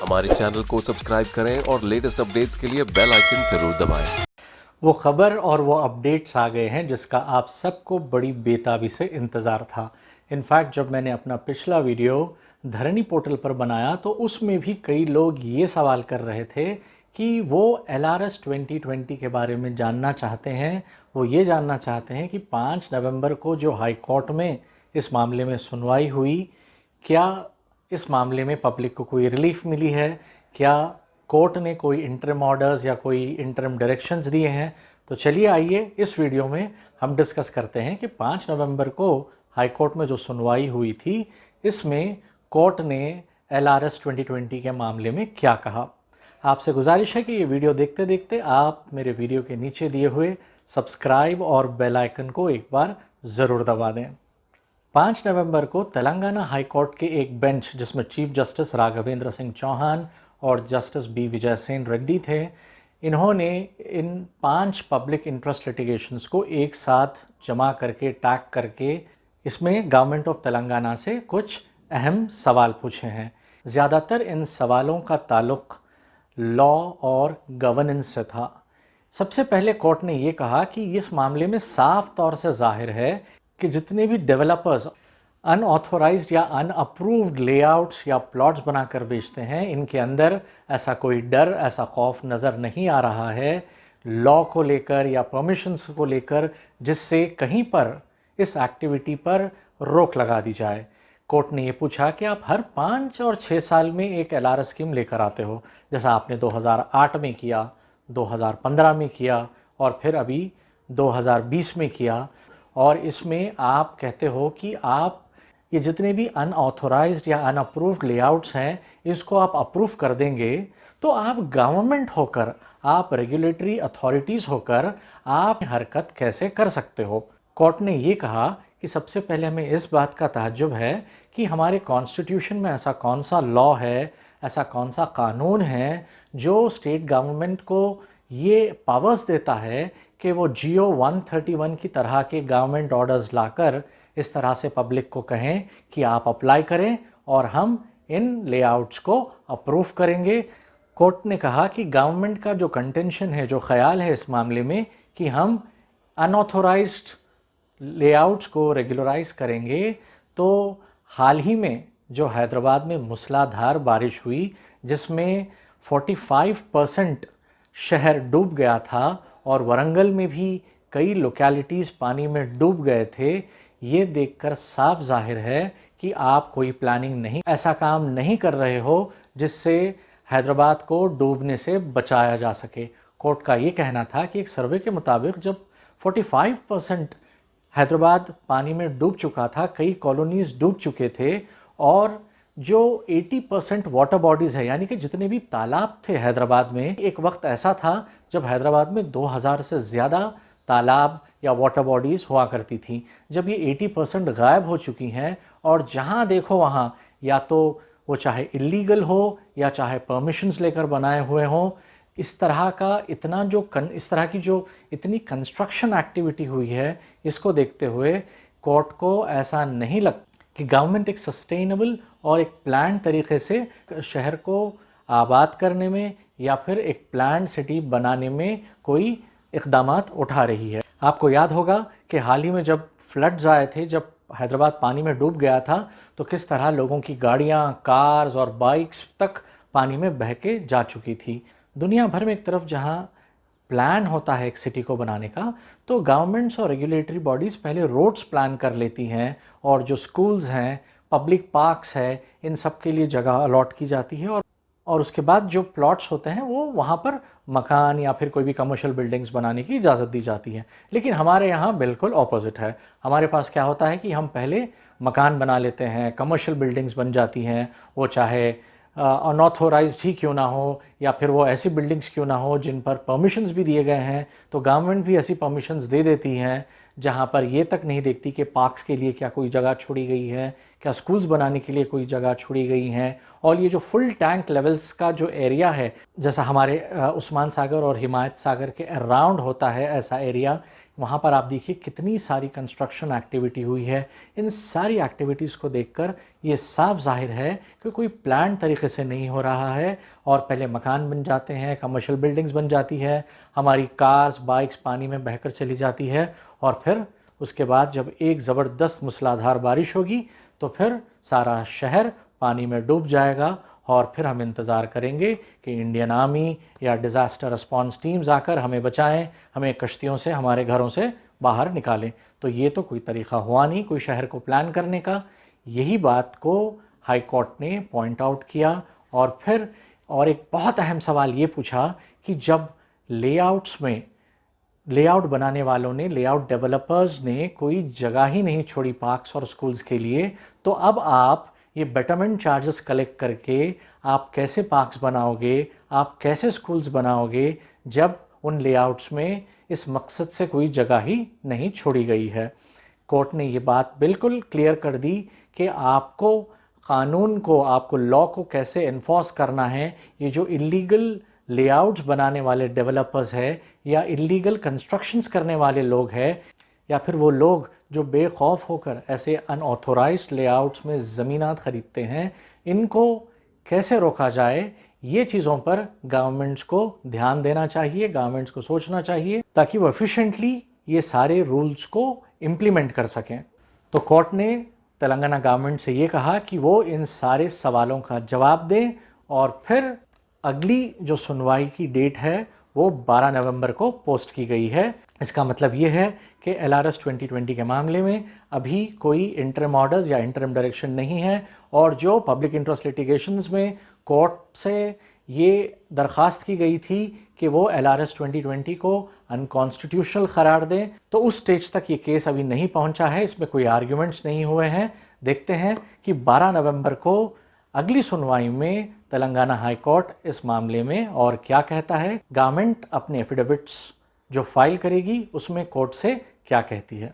हमारे चैनल को सब्सक्राइब करें और लेटेस्ट अपडेट्स के लिए बेल आइकन जरूर दबाएं। वो खबर और वो अपडेट्स आ गए हैं जिसका आप सबको बड़ी बेताबी से इंतज़ार था। इनफैक्ट जब मैंने अपना पिछला वीडियो धरनी पोर्टल पर बनाया तो उसमें भी कई लोग ये सवाल कर रहे थे कि वो LRS 2020 के बारे में जानना चाहते हैं। वो ये जानना चाहते हैं कि 5 नवंबर को जो हाई कोर्ट में इस मामले में सुनवाई हुई, क्या इस मामले में पब्लिक को कोई रिलीफ मिली है, क्या कोर्ट ने कोई इंटरिम ऑर्डर्स या कोई इंटरिम डायरेक्शंस दिए हैं। तो चलिए आइए इस वीडियो में हम डिस्कस करते हैं कि 5 नवंबर को हाई कोर्ट में जो सुनवाई हुई थी, इसमें कोर्ट ने LRS 2020 के मामले में क्या कहा। आपसे गुजारिश है कि ये वीडियो देखते देखते आप मेरे वीडियो के नीचे दिए हुए सब्सक्राइब और बेल आइकन को एक बार ज़रूर दबा दें। 5 नवंबर को तेलंगाना हाई कोर्ट के एक बेंच जिसमें चीफ जस्टिस राघवेंद्र सिंह चौहान और जस्टिस बी विजय सेन रेड्डी थे, इन्होंने इन 5 पब्लिक इंटरेस्ट लिटिगेशंस को एक साथ जमा करके टैग करके इसमें गवर्नमेंट ऑफ तेलंगाना से कुछ अहम सवाल पूछे हैं। ज़्यादातर इन सवालों का ताल्लुक़ लॉ और गवर्नेंस से था। सबसे पहले कोर्ट ने ये कहा कि इस मामले में साफ तौर से जाहिर है कि जितने भी डेवलपर्स अनऑथोराइज्ड या अनअप्रूव्ड लेआउट्स या प्लॉट्स बनाकर बेचते हैं, इनके अंदर ऐसा कोई डर, ऐसा खौफ नज़र नहीं आ रहा है लॉ को लेकर या परमिशंस को लेकर, जिससे कहीं पर इस एक्टिविटी पर रोक लगा दी जाए। कोर्ट ने ये पूछा कि आप हर 5 और 6 साल में एक LRS स्कीम लेकर आते हो, जैसा आपने 2008 में किया, 2015 में किया और फिर अभी 2020 में किया, और इसमें आप कहते हो कि आप ये जितने भी अनऑथोराइज्ड या अनअप्रूव्ड लेआउट्स हैं, इसको आप अप्रूव कर देंगे, तो आप गवर्नमेंट होकर, आप रेगुलेटरी अथॉरिटीज़ होकर आप हरकत कैसे कर सकते हो। कोर्ट ने ये कहा कि सबसे पहले हमें इस बात का ताज्जुब है कि हमारे कॉन्स्टिट्यूशन में ऐसा कौन सा लॉ है, ऐसा कौन सा कानून है जो स्टेट गवर्नमेंट को ये पावर्स देता है कि वो GO 131 की तरह के गवर्नमेंट ऑर्डर्स लाकर इस तरह से पब्लिक को कहें कि आप अप्लाई करें और हम इन लेआउट्स को अप्रूव करेंगे। कोर्ट ने कहा कि गवर्नमेंट का जो कंटेंशन है, जो ख्याल है इस मामले में कि हम अनऑथोराइज्ड लेआउट्स को रेगुलराइज करेंगे, तो हाल ही में जो हैदराबाद में मूसलाधार बारिश हुई जिसमें 45% शहर डूब गया था और वरंगल में भी कई लोकेलिटीज़ पानी में डूब गए थे, ये देखकर साफ जाहिर है कि आप कोई प्लानिंग नहीं, ऐसा काम नहीं कर रहे हो जिससे हैदराबाद को डूबने से बचाया जा सके। कोर्ट का ये कहना था कि एक सर्वे के मुताबिक जब 45% हैदराबाद पानी में डूब चुका था, कई कॉलोनीज़ डूब चुके थे, और जो 80% वाटर बॉडीज़ है, यानी कि जितने भी तालाब थे हैदराबाद में, एक वक्त ऐसा था जब हैदराबाद में 2000 से ज़्यादा तालाब या वाटर बॉडीज़ हुआ करती थी। जब ये 80% गायब हो चुकी हैं और जहाँ देखो वहाँ या तो वो चाहे इलीगल हो या चाहे परमिशंस लेकर बनाए हुए हों, इस तरह की जो इतनी कंस्ट्रक्शन एक्टिविटी हुई है, इसको देखते हुए कोर्ट को ऐसा नहीं लगता कि गवर्नमेंट एक सस्टेनेबल और एक प्लान तरीके से शहर को आबाद करने में या फिर एक प्लान सिटी बनाने में कोई इक़दामात उठा रही है। आपको याद होगा कि हाल ही में जब फ्लड्स आए थे, जब हैदराबाद पानी में डूब गया था, तो किस तरह लोगों की गाड़ियाँ, कार्स और बाइक्स तक पानी में बह के जा चुकी थी। दुनिया भर में एक तरफ जहाँ प्लान होता है एक सिटी को बनाने का, तो गवर्नमेंट्स और रेगुलेटरी बॉडीज़ पहले रोड्स प्लान कर लेती हैं और जो स्कूल्स हैं, पब्लिक पार्क्स है, इन सब के लिए जगह अलॉट की जाती है, और उसके बाद जो प्लॉट्स होते हैं वो वहाँ पर मकान या फिर कोई भी कमर्शियल बिल्डिंग्स बनाने की इजाज़त दी जाती है। लेकिन हमारे यहाँ बिल्कुल ऑपोजिट है। हमारे पास क्या होता है कि हम पहले मकान बना लेते हैं, कमर्शियल बिल्डिंग्स बन जाती हैं, वो चाहे अनऑथोराइज्ड ही क्यों ना हो या फिर वो ऐसी बिल्डिंग्स क्यों ना हो जिन पर परमिशंस भी दिए गए हैं, तो गवर्नमेंट भी ऐसी परमिशंस दे देती हैं जहाँ पर ये तक नहीं देखती कि पार्क्स के लिए क्या कोई जगह छोड़ी गई है, क्या स्कूल्स बनाने के लिए कोई जगह छोड़ी गई हैं? और ये जो फुल टैंक लेवल्स का जो एरिया है, जैसा हमारे उस्मान सागर और हिमायत सागर के अराउंड होता है ऐसा एरिया, वहाँ पर आप देखिए कितनी सारी कंस्ट्रक्शन एक्टिविटी हुई है। इन सारी एक्टिविटीज़ को देखकर ये साफ जाहिर है कि कोई प्लान तरीके से नहीं हो रहा है और पहले मकान बन जाते हैं, कमर्शियल बिल्डिंग्स बन जाती है, हमारी कार्स बाइक्स पानी में बहकर चली जाती है और फिर उसके बाद जब एक ज़बरदस्त मूसलाधार बारिश होगी तो फिर सारा शहर पानी में डूब जाएगा और फिर हम इंतज़ार करेंगे कि इंडियन आर्मी या डिज़ास्टर रिस्पॉन्स टीम्स आकर हमें बचाएं, हमें कश्तियों से हमारे घरों से बाहर निकालें। तो ये तो कोई तरीक़ा हुआ नहीं कोई शहर को प्लान करने का। यही बात को हाई कोर्ट ने पॉइंट आउट किया और फिर और एक बहुत अहम सवाल ये पूछा कि जब लेआउट्स में लेआउट बनाने वालों ने, लेआउट डेवलपर्स ने कोई जगह ही नहीं छोड़ी पार्क्स और स्कूल्स के लिए, तो अब आप ये बेटरमेंट चार्जेस कलेक्ट करके आप कैसे पार्क्स बनाओगे, आप कैसे स्कूल्स बनाओगे जब उन लेआउट्स में इस मकसद से कोई जगह ही नहीं छोड़ी गई है। कोर्ट ने ये बात बिल्कुल क्लियर कर दी कि आपको कानून को, आपको लॉ को कैसे इन्फोर्स करना है। ये जो इलीगल लेआउट्स बनाने वाले डेवलपर्स है या इलीगल कंस्ट्रक्शंस करने वाले लोग हैं या फिर वो लोग जो बेखौफ होकर ऐसे अनऑथोराइज्ड लेआउट्स में ज़मीनात ख़रीदते हैं, इनको कैसे रोका जाए, ये चीज़ों पर गवर्नमेंट्स को ध्यान देना चाहिए, गवर्नमेंट्स को सोचना चाहिए ताकि वो एफिशिएंटली ये सारे रूल्स को इम्प्लीमेंट कर सकें। तो कोर्ट ने तेलंगाना गवर्नमेंट से ये कहा कि वो इन सारे सवालों का जवाब दें और फिर अगली जो सुनवाई की डेट है वो 12 नवंबर को पोस्ट की गई है। इसका मतलब ये है कि LRS 2020 के मामले में अभी कोई इंटरिम ऑर्डर्स या इंटरिम डायरेक्शन नहीं है और जो पब्लिक इंटरेस्ट लिटिगेशंस में कोर्ट से ये दरख्वास्त की गई थी कि वो LRS 2020 को अनकॉन्स्टिट्यूशनल करार दें, तो उस स्टेज तक ये केस अभी नहीं पहुंचा है, इसमें कोई आर्ग्यूमेंट्स नहीं हुए हैं। देखते हैं कि 12 नवंबर को अगली सुनवाई में तेलंगाना हाई कोर्ट इस मामले में और क्या कहता है, गवर्नमेंट अपने एफिडेविट्स जो फाइल करेगी उसमें कोर्ट से क्या कहती है।